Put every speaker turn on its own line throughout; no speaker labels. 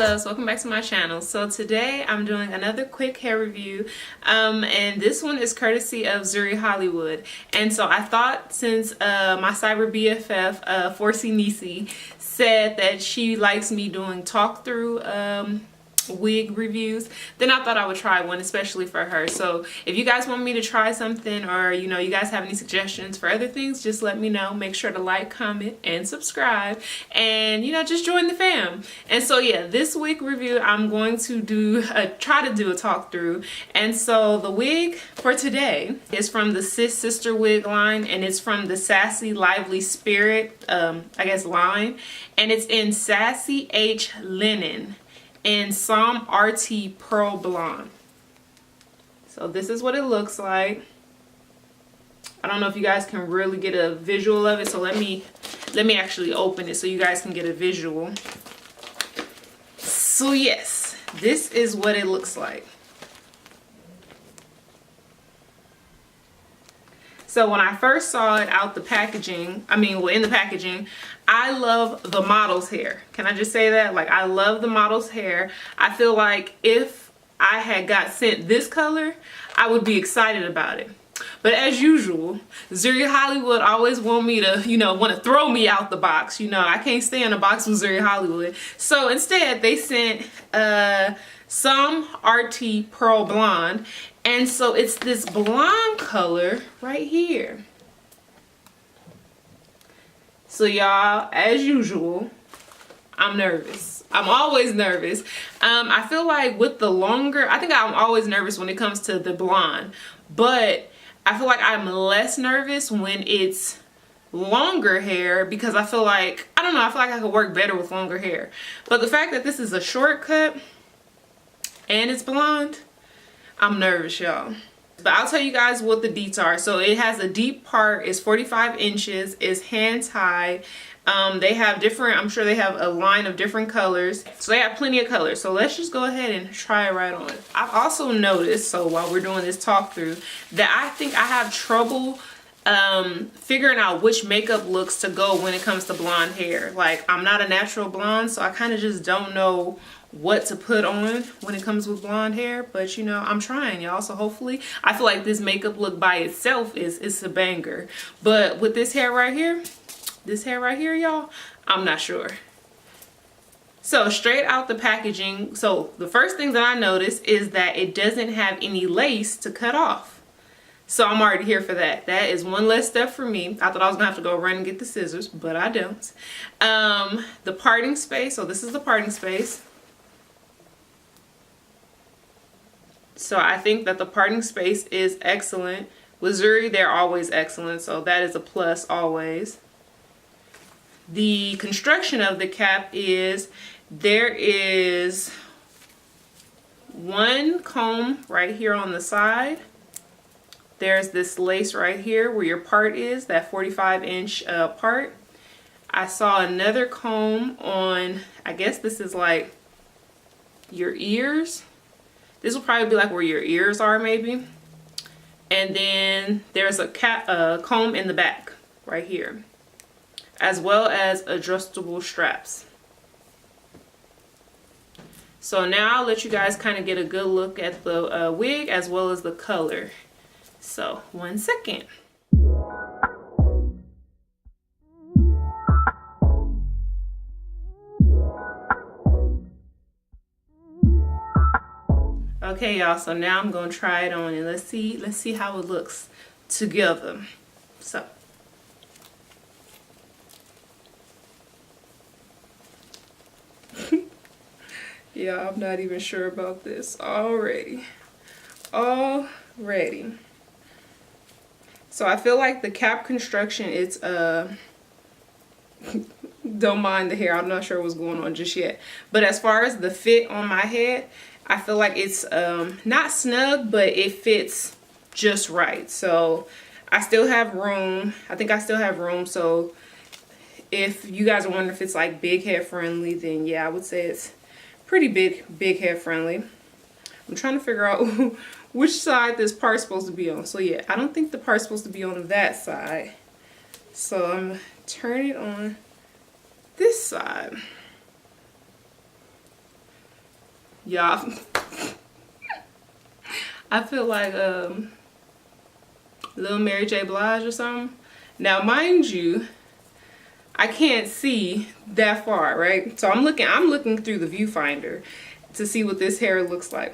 loves, welcome back to my channel. So today I'm doing another quick hair review, and this one is courtesy of Zury Hollywood. And so I thought, since my cyber BFF 4C Nisi said that she likes me doing talk through wig reviews, then I thought I would try one, especially for her. So if you guys want me to try something, or you guys have any suggestions for other things, just let me know. Make sure to like, comment, and subscribe, and just join the fam. And so yeah, this wig review I'm going to try to do a talk through. And so the wig for today is from the Sis Sister wig line, and it's from the Sassy Lively Spirit I guess line, and it's in Sassy H Linen and some RT Pearl Blonde. So this is what it looks like. I don't know if you guys can really get a visual of it, so let me actually open it so you guys can get a visual. So yes, this is what it looks like. So when I first saw it out the packaging, in the packaging, I love the model's hair. Can I just say that? Like, I love the model's hair. I feel like if I had got sent this color, I would be excited about it. But as usual, Zury Hollywood always want me to, want to throw me out the box. I can't stay in a box with Zury Hollywood. So instead, they sent some RT Pearl Blonde. And so it's this blonde color right here. So y'all, as usual, I'm nervous. I'm always nervous. I feel like with the longer, I think I'm always nervous when it comes to the blonde, but I feel like I'm less nervous when it's longer hair, because I feel like, I don't know, I feel like I could work better with longer hair. But the fact that this is a shortcut and it's blonde, I'm nervous, y'all. But I'll tell you guys what the deets are. So it has a deep part, it's 45 inches, it's hand tied. They have different, I'm sure they have a line of different colors. So they have plenty of colors. So let's just go ahead and try it right on. I've also noticed, so while we're doing this talk through, that I think I have trouble figuring out which makeup looks to go when it comes to blonde hair. Like, I'm not a natural blonde, so I kind of just don't know what to put on when it comes with blonde hair. But I'm trying, y'all. So hopefully, I feel like this makeup look by itself is a banger. But with this hair right here, y'all, I'm not sure. So straight out the packaging, so the first thing that I noticed is that it doesn't have any lace to cut off. So I'm already here for that. That is one less step for me. I thought I was gonna have to go run and get the scissors, but I don't. The parting space, so this is the parting space. So I think that the parting space is excellent. With Zury, they're always excellent, so that is a plus always. The construction of the cap is, there is one comb right here on the side. There's this lace right here where your part is, that 45-inch part. I saw another comb on, I guess this is like your ears. This will probably be like where your ears are maybe. And then there's a comb in the back right here, as well as adjustable straps. So now I'll let you guys kind of get a good look at the wig as well as the color. So 1 second. Okay, y'all, so now I'm gonna try it on, and let's see how it looks together. So yeah, I'm not even sure about this already. So I feel like the cap construction, it's don't mind the hair, I'm not sure what's going on just yet. But as far as the fit on my head, I feel like it's not snug, but it fits just right. So I still have room. I think I still have room. So if you guys are wondering if it's like big head friendly, then yeah, I would say it's pretty big head friendly. I'm trying to figure out which side this part's supposed to be on. So yeah, I don't think the part's supposed to be on that side. So I'm turning it on this side. y'all. I feel like little Mary J. Blige or something. Now mind you, I can't see that far, right? So I'm looking through the viewfinder to see what this hair looks like.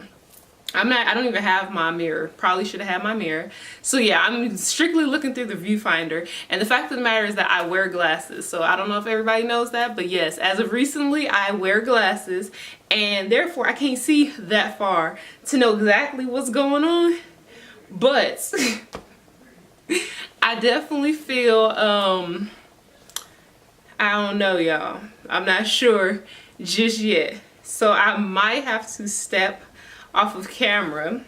I don't even have my mirror. Probably should have had my mirror. So yeah, I'm strictly looking through the viewfinder. And the fact of the matter is that I wear glasses. So I don't know if everybody knows that, but yes, as of recently, I wear glasses, and therefore I can't see that far to know exactly what's going on. But I definitely feel, I don't know, y'all. I'm not sure just yet. So I might have to step off of camera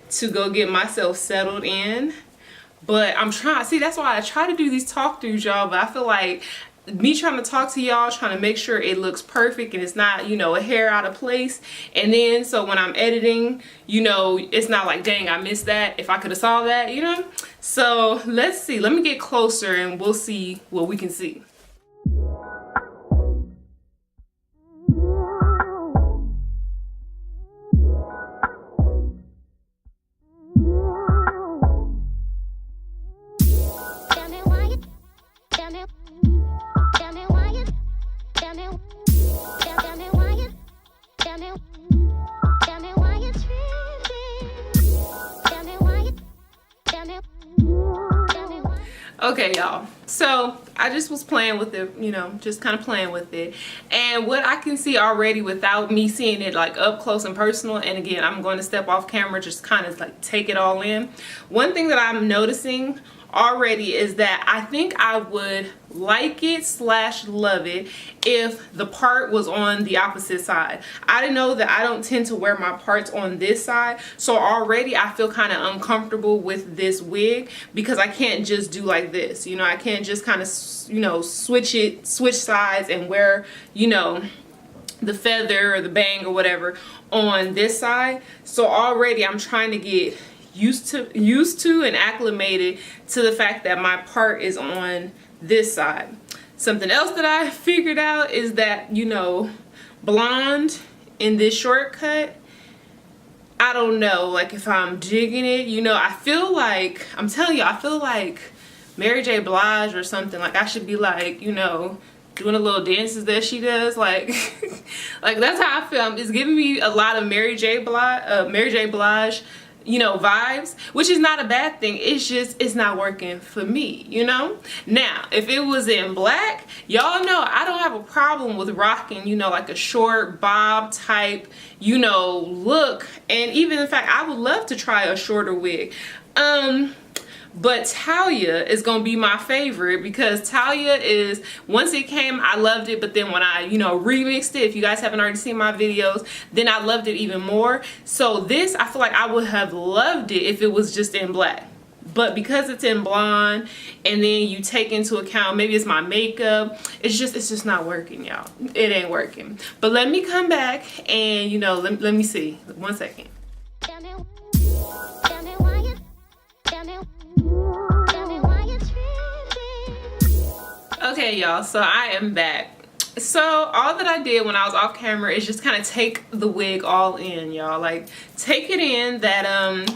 to go get myself settled in. But I'm trying, see, that's why I try to do these talk throughs, y'all, but I feel like me trying to talk to y'all, trying to make sure it looks perfect and it's not, you know, a hair out of place. And then so when I'm editing, you know, it's not like, dang, I missed that, if I could have saw that, you know. So let's see, let me get closer and we'll see what we can see. Okay, y'all, so I just was playing with it, you know, just kind of playing with it, and what I can see already without me seeing it like up close and personal, and again, I'm going to step off camera, just kind of like take it all in. One thing that I'm noticing already is that I think I would like it / love it if the part was on the opposite side. I didn't know that I don't tend to wear my parts on this side, so already I feel kind of uncomfortable with this wig because I can't just do like this, you know. I can't just kind of, you know, switch sides and wear, you know, the feather or the bang or whatever on this side. So already I'm trying to get used to and acclimated to the fact that my part is on this side. Something else that I figured out is that, you know, blonde in this shortcut, I don't know, like if I'm digging it, you know. I feel like, I'm telling you, I feel like Mary J. Blige or something. Like I should be like, you know, doing the little dances that she does, like like that's how I feel. It's giving me a lot of Mary J. Blige, you know, vibes, which is not a bad thing. It's just, it's not working for me, you know. Now if it was in black, y'all know I don't have a problem with rocking, you know, like a short bob type, you know, look. And even in fact, I would love to try a shorter wig. But Talia is gonna be my favorite because Talia is, once it came, I loved it, but then when I, you know, remixed it, if you guys haven't already seen my videos, then I loved it even more. So this, I feel like I would have loved it if it was just in black. But because it's in blonde, and then you take into account, maybe it's my makeup, it's just not working, y'all. It ain't working. But let me come back and, you know, let me see. 1 second. Okay, y'all, so I am back. So all that I did when I was off camera is just kind of take the wig all in, y'all. Like take it in that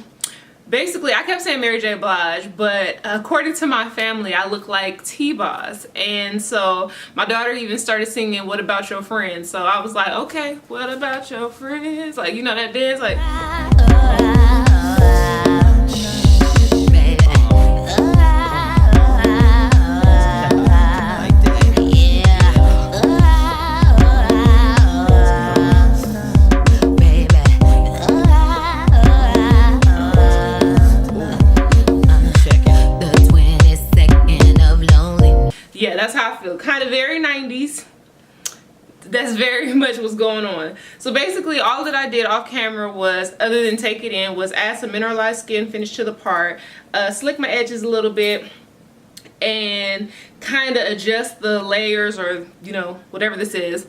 basically I kept saying Mary J. Blige, but according to my family I look like T-Boz. And so my daughter even started singing What About Your Friends. So I was like, okay, what about your friends? Like, you know that dance, like that's how I feel. Kind of very 90s. That's very much what's going on. So basically all that I did off camera was, other than take it in, was add some mineralized skin finish to the part, slick my edges a little bit, and kind of adjust the layers, or you know, whatever this is,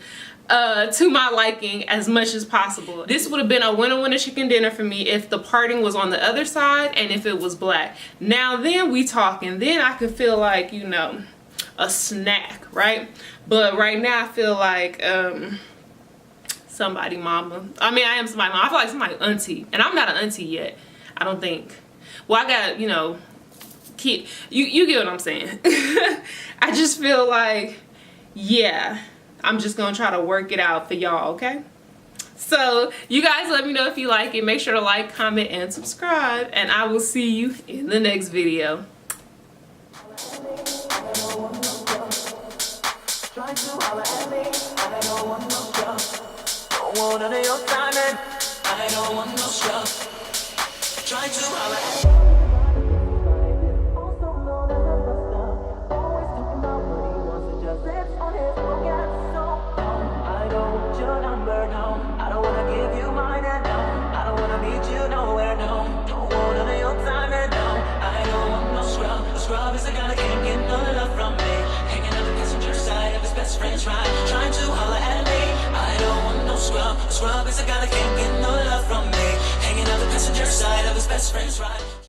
to my liking as much as possible. This would have been a winner chicken dinner for me if the parting was on the other side and if it was black. Now then we talking, then I could feel like, you know, a snack, right? But right now I feel like somebody mama. I mean, I am somebody mama. I feel like somebody auntie. And I'm not an auntie yet, I don't think. Well, I got, you know, kid. You get what I'm saying. I just feel like, yeah, I'm just gonna try to work it out for y'all, okay? So you guys let me know if you like it. Make sure to like, comment, and subscribe, and I will see you in the next video.
Trying to holler at me. I don't want no scrub. Scrub is a guy that can't get no love from me. Hanging out the passenger side of his best friend's ride.